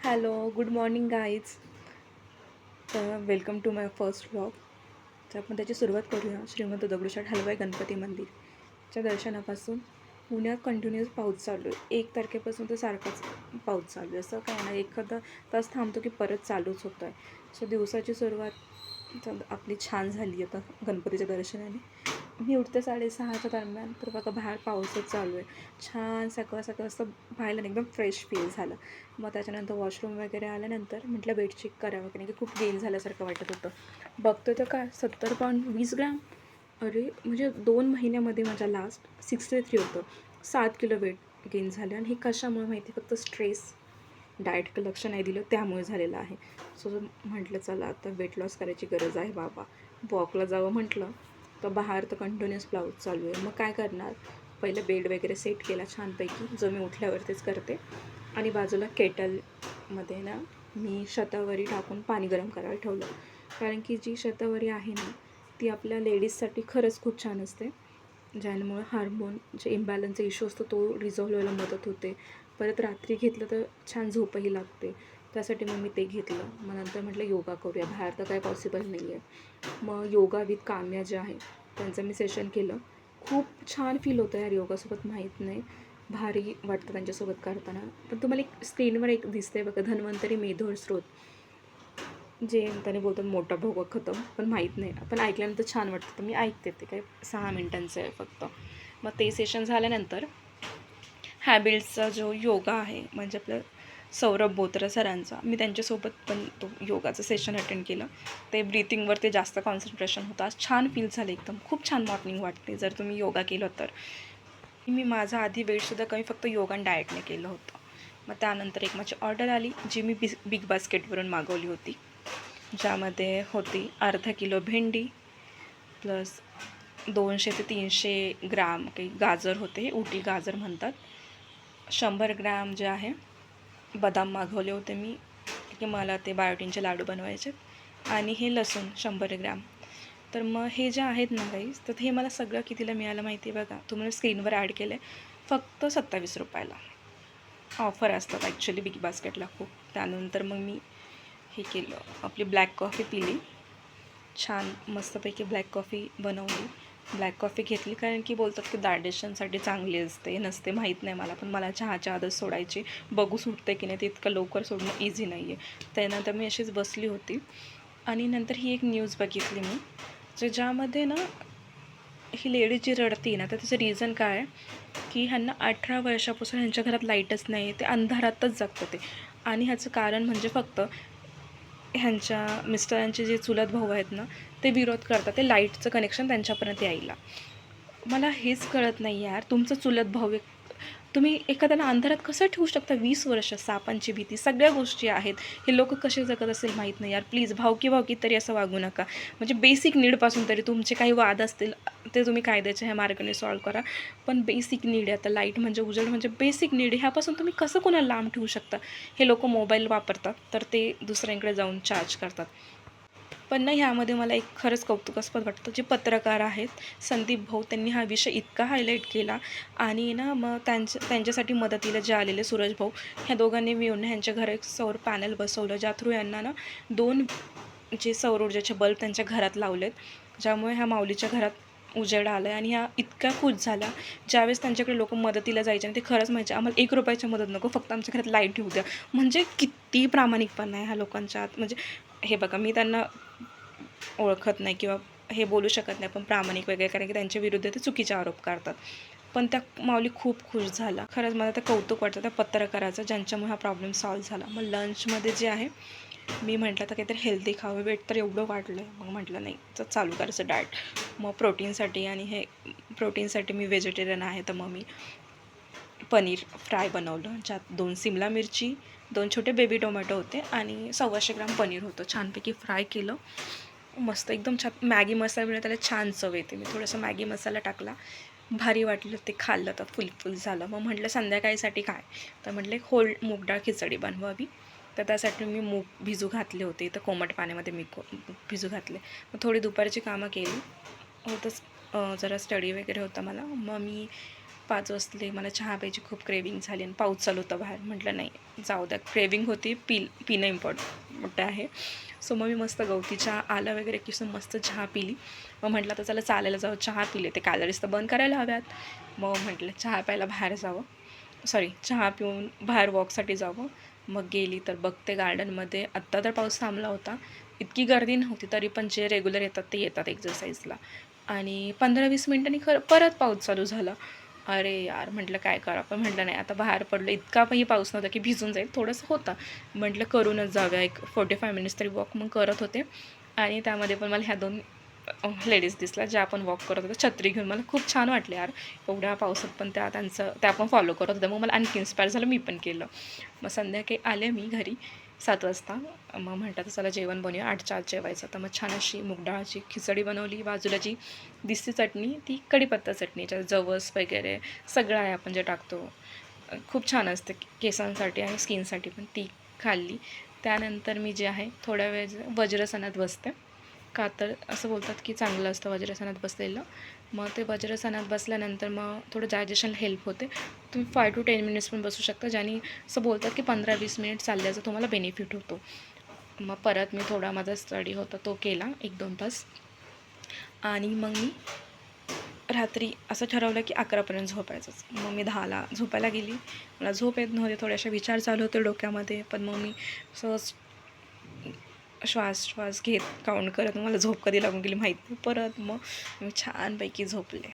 Hello, good morning guys. तर welcome to my first vlog. तर आपण त्याची सुरुवात करूया. श्रीमंत दगडूशेठ हलवाई गणपती मंदिरच्या दर्शनापासून. पुण्यात कंटिन्युअस पाऊस चालू आहे. 1 तारखेपासून तर सारखाच पाऊस चालू आहे. असं काय नाही, एखादा तास थांबतो की परत चालूच होतो आहे. सो दिवसाची सुरुवात आपली छान झाली आता गणपतीच्या दर्शनाने. मी उठते 6:30च्या दरम्यान, तर बघा बाहेर पाऊसच चालू आहे. छान सकाळ सकाळ असं पाहिलं ना, एकदम फ्रेश फील झालं. मग त्याच्यानंतर वॉशरूम वगैरे आल्यानंतर म्हटलं वेट चेक करावं, कारण की खूप गेन झाल्यासारखं वाटत होतं. बघतो तर काय 70.20 ग्रॅम. अरे म्हणजे 2 महिन्यामध्ये माझ्या लास्ट 63 होतं. 7 किलो वेट गेन झालं. आणि हे कशामुळे माहिती, फक्त स्ट्रेस, डाएटकडे लक्ष नाही दिलं त्यामुळे झालेलं आहे. सो म्हटलं चला आता वेट लॉस करायची गरज आहे बाबा. वॉकला जावं म्हटलं, तर बाहेर तर कंटिन्युअस पाऊस चालू आहे. मग काय करणार, पहिलं बेड वगैरे सेट केला छानपैकी, जो मी उठल्यावरतीच करते. आणि बाजूला केटलमध्ये ना मी शतावरी टाकून पाणी गरम करायला ठेवलं. कारण की जी शतावरी आहे ना, ती आपल्या लेडीजसाठी खरंच खूप छान असते. ज्यामुळे हार्मोन जे इम्बॅलन्सचा इश्यू असतो तो रिझॉल्व्ह व्हायला मदत होते. परत रात्री घेतलं तर छान झोपही लागते. त्यासाठी मग मी ते घेतलं. मग नंतर म्हटलं योगा करूया, बाहेर तर काही पॉसिबल नाही आहे. मग योगा विथ काम्या जे आहे त्यांचं मी सेशन केलं. खूप छान फील होतं यार योगासोबत, माहीत नाही, भारी वाटतं त्यांच्यासोबत करताना. पण तुम्हाला एक स्क्रीनवर एक दिसते बघा, धन्वंतरी मेधोर स्रोत, जे त्याने बोलतात मोठा भोग खतम, पण माहीत नाही, पण ऐकल्यानंतर छान वाटतं. तर मी ऐकते, ते काय 6 मिनिटांचं आहे फक्त. मग ते सेशन झाल्यानंतर हॅबिट्सचा जो योगा आहे, म्हणजे आपलं सौरभ बोत्रा सरांचा, मी त्यांच्यासोबत पण तो योगाचं सेशन अटेंड केलं. ते ब्रीथिंगवर ते जास्त कॉन्सन्ट्रेशन होतं. आज छान फील झालं, एकदम खूप छान मॉर्निंग वाटते जर तुम्ही योगा केलं तर. मी माझा आधी वेटसुद्धा कमी फक्त योगा आणि डाएटने केलं होतं. मग त्यानंतर एक माझी ऑर्डर आली, जी मी बिग बास्केटवरून मागवली होती, ज्यामध्ये होती अर्धा किलो भेंडी प्लस 200 ते 300 ग्राम काही गाजर होते, उटी गाजर म्हणतात. 100 ग्रॅम जे आहे बदाम मागवले होते मी, की मला ते बायोटीनचे लाडू बनवायचे. आणि हे लसूण 100 ग्रॅम. तर मग हे जे आहेत ना गाईज, तर हे मला सगळं कितीला मिळालं माहिती आहे बघा, तुम्हाला स्क्रीनवर ॲड केलं आहे, फक्त 27 रुपयाला. ऑफर असतात ॲक्च्युली बिग बास्केटला खूप. त्यानंतर मग मी हे केलं, आपली ब्लॅक कॉफी पिली, छान मस्तपैकी ब्लॅक कॉफी बनवली. ब्लॅक कॉफी घेतली कारण की बोलतात की डायजेशनसाठी चांगली असते, नसते माहीत नाही मला, पण मला चहाची आदत सोडायची. बघू सुटते की नाही, ते इतकं लवकर सोडणं इझी नाही आहे. त्यानंतर मी अशीच बसली होती आणि नंतर ही एक न्यूज बघितली मी, ज्यामध्ये ना ही लेडी जी रडती ना, तर त्याचं रिझन काय आहे की ह्यांना 18 वर्षापासून ह्यांच्या घरात लाईटच नाही आहे, ते अंधारातच जगतं ते. आणि ह्याचं कारण म्हणजे फक्त ह्यांच्या मिस्टरांचे जे चुलत भाऊ आहेत ना, ते विरोध करतात ते लाईटचं कनेक्शन त्यांच्यापर्यंत यायला. मला हेच कळत नाही यार, तुमचं चुलत भाऊ आहे, तुम्ही एखाद्याला अंधारात कसं ठेवू शकता? 20 वर्ष, सापांची भीती, सगळ्या गोष्टी आहेत. हे लोक कसे जगत असेल माहीत नाही यार. प्लीज भावकीत तरी असं वागू नका. म्हणजे बेसिक नीडपासून तरी तुमचे काही वाद असतील ते तुम्ही कायद्याच्या ह्या मार्गाने सॉल्व करा. पण बेसिक नीड आहे, आता लाईट म्हणजे उजेड म्हणजे बेसिक नीड, ह्यापासून तुम्ही कसं कोणाला लांब ठेवू शकता? हे लोक मोबाईल वापरतात तर ते दुसऱ्यांकडे जाऊन चार्ज करतात. पण ना ह्यामध्ये मला एक खरंच कौतुकास्पद वाटतं, जे पत्रकार आहेत संदीप भाऊ, त्यांनी हा विषय इतका हायलाईट केला. आणि ना मग त्यांच्यासाठी मदतीला जे आलेले सूरज भाऊ, ह्या दोघांनी मिळून ह्यांच्या घरात एक सौर पॅनल बसवलं, ज्या थ्रू यांना ना 2 जे सौर ऊर्जेचे बल्ब त्यांच्या घरात लावलेत, ज्यामुळे ह्या माऊलीच्या घरात उजेड आलं आहे. आणि ह्या इतक्या खुश झाल्या, ज्यावेळेस त्यांच्याकडे लोक मदतीला जायचे आणि ते खरंच म्हणजे आम्हाला 1 रुपयाची मदत नको, फक्त आमच्या घरात लाईट येऊ द्या. म्हणजे किती प्रामाणिकपणा आहे ह्या लोकांच्या आत. म्हणजे हे बघा, मी त्यांना ओळखत नाही किंवा हे बोलू शकत नाही पण प्रामाणिक वगैरे, कारण की त्यांच्या विरुद्ध ते चुकीचे आरोप करतात. पण त्या माऊली खूप खुश झाला. खरंच मला ते कौतुक वाटतं त्या पत्रकाराचं, ज्यांच्यामुळे हा प्रॉब्लेम सॉल्व्ह झाला. मग लंचमध्ये जे आहे मी म्हटलं तर काहीतरी हेल्दी खावं, वेट तर एवढं वाढलं आहे. मग म्हटलं नाही तर चालू करायचं डाएट. मग प्रोटीनसाठी, आणि हे प्रोटीनसाठी मी व्हेजिटेरियन आहे, तर मग मी पनीर फ्राय बनवलं, ज्यात 2 सिमला मिरची, 2 छोटे बेबी टोमॅटो होते आणि 125 ग्राम पनीर होतं. छानपैकी फ्राय केलं, मस्त एकदम छान. मॅगी मसाल्यामुळे त्याला छान चव येते. मी थोडासा मॅगी मसाला टाकला, भारी वाटलं ते. खाल्लं तर फुल झालं. मग म्हटलं संध्याकाळीसाठी काय, तर म्हटलं एक होल मूग डाळ खिचडी बनवावी. तर त्यासाठी मी मूग भिजू घातले होते, तर कोमट पाण्यामध्ये मी भिजू घातले. मग थोडी दुपारची कामं केली, होतंच जरा स्टडी वगैरे होता मला. मग मी 5 वाजले, मला चहा प्यायची खूप क्रेविंग झाली आणि पाऊस चालू होता बाहेर. म्हटलं नाही जाऊ द्या, क्रेविंग होती, पिणं इम्पॉर्टंट आहे. सो मग मी मस्त गवती चहा आलं वगैरे किसून मस्त चहा पिली. मग म्हटलं तर चला चालायला जाऊ, चहा पिले, ते कॅलरीज तर बंद करायला हव्यात. मग म्हटलं चहा प्यायला बाहेर जावं, चहा पिऊन बाहेर वॉकसाठी जावं. मग गेली तर बघते गार्डनमध्ये आत्ता तर पाऊस थांबला होता, इतकी गर्दी नव्हती, तरी पण जे रेग्युलर येतात ते येतात एक्झरसाईजला. आणि 15-20 मिनिटांनी परत पाऊस चालू झाला. अरे यार, म्हटलं काय करा, पण म्हटलं नाही, आता बाहेर पडलं, इतका पण पाऊस नव्हता की भिजून जाईल, थोडंसं होता. म्हटलं करूनच जाऊया, एक 45 मिनिट्स तरी वॉक मग करत होते. आणि त्यामध्ये पण मला ह्या 2 लेडीज दिसल्या ज्या आपण वॉक करत होत्या छत्री घेऊन. मला खूप छान वाटले यार, एवढ्या पावसात पण त्या पण फॉलो करत होत्या. मग मला आणखी इन्स्पायर झालं, मी पण केलं. मग संध्याकाळी आले मी घरी 7 वाजता. मग म्हटलं तर चला जेवण बनवूया, 8च्या आत जेवायचं. तर मग छान अशी मूगडाळाची खिचडी बनवली, बाजूला जी दिसती चटणी ती कढीपत्ता चटणी, ज्यात जवस वगैरे सगळं आहे आपण जे टाकतो, खूप छान असते केसांसाठी आणि स्किनसाठी पण, ती खाल्ली. त्यानंतर मी जे आहे थोड्या वेळ वज्रासनात बसते, का तर असं बोलतात की चांगलं असतं वज्रासनात बसलेलं. मग ते वज्रासनात बसल्यानंतर मग थोडं डायजेशनला हेल्प होते. तुम्ही 5 to 10 मिनिट्स पण बसू शकता, ज्याने असं बोलतात की 15-20 मिनिट चालल्याचा तुम्हाला बेनिफिट होतो. मग परत मी थोडा माझा स्टडी होता तो केला 1-2 तास. आणि मग मी रात्री असं ठरवलं की 11पर्यंत झोपायचंच. मग मी 10ला झोपायला गेली. मला झोप येत नव्हते, थोडेसे विचार चालू होते डोक्यामध्ये, पण मग मी सहज श्वास घेत काउंट करत मला झोप कधी लागून गेली माहीत नाही. परत मग मी छानपैकी झोपले.